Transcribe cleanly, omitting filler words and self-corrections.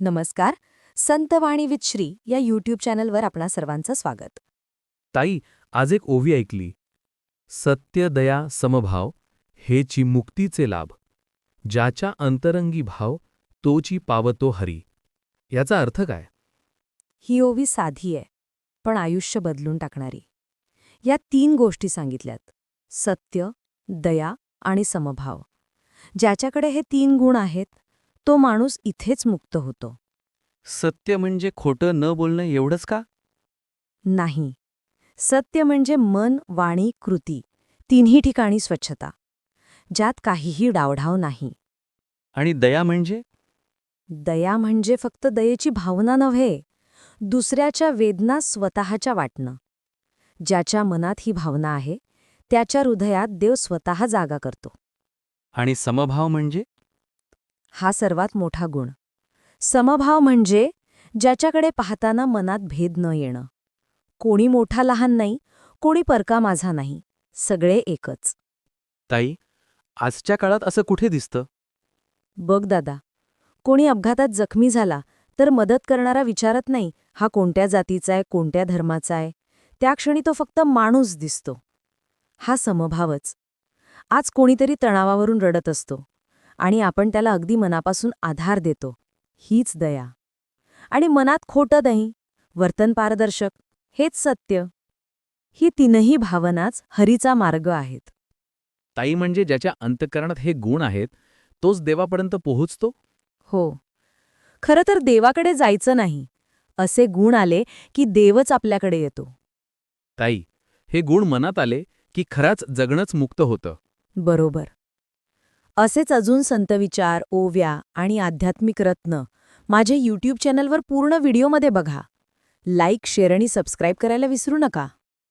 नमस्कार. संतवाणी विथ श्री या यूट्यूब चॅनलवर आपणा सर्वांचं स्वागत. ताई, आज एक ओवी ऐकली. सत्य दया समभाव हेची मुक्तीचे लाभ. ज्याच्या अंतरंगी भाव तोची पावतो हरी. याचा अर्थ काय? ही ओवी साधी आहे, पण आयुष्य बदलून टाकणारी. या 3 गोष्टी सांगितल्यात: सत्य, दया आणि समभाव. ज्याच्याकडे हे 3 गुण आहेत, तो माणूस इथेच मुक्त होतो. सत्य म्हणजे खोटं न बोलणं एवढंच का? नाही. सत्य म्हणजे मन, वाणी, कृती तिन्ही ठिकाणी स्वच्छता, ज्यात काहीही डावढाव नाही. आणि दया म्हणजे? दया म्हणजे फक्त दयेची भावना नव्हे, दुसऱ्याच्या वेदना स्वतःच्या वाटणं. ज्याच्या मनात ही भावना आहे, त्याच्या हृदयात देव स्वतः जागा करतो. आणि समभाव म्हणजे? हा सर्वात मोठा गुण. समभाव म्हणजे ज्याच्याकडे पाहताना मनात भेद न येणं. कोणी मोठा लहान नाही, कोणी परका माझा नाही, सगळे एकच. ताई, आजच्या काळात असं कुठे दिसतं? बघ दादा, कोणी अपघातात जखमी झाला तर मदत करणारा विचारत नाही हा कोणत्या जातीचा आहे, कोणत्या धर्माचा आहे. त्या क्षणी तो फक्त माणूस दिसतो. हा समभावच. आज कोणीतरी तणावावरून रडत असतो आणि आपण त्याला अगदी मनापासून आधार देतो. हीच दया. आणि मनात खोटं नाही, वर्तन पारदर्शक, हेच सत्य. ही तीनही भावनाच हरीचा मार्ग आहेत. ताई, म्हणजे ज्याच्या अंतःकरणात हे गुण आहेत, तोच देवापर्यंत पोहोचतो? हो. खरं तर देवाकडे जायचं नाही. असे गुण आले की देवच आपल्याकडे येतो. ताई, हे गुण मनात आले की खराच जगणंच मुक्त होतं. बरोबर. असेच अजून संतविचार, ओव्या आणि आध्यात्मिक रत्न माझ्या यूट्यूब चॅनलवर पूर्ण व्हिडिओमध्ये बघा. लाईक, शेअर आणि सबस्क्राईब करायला विसरू नका.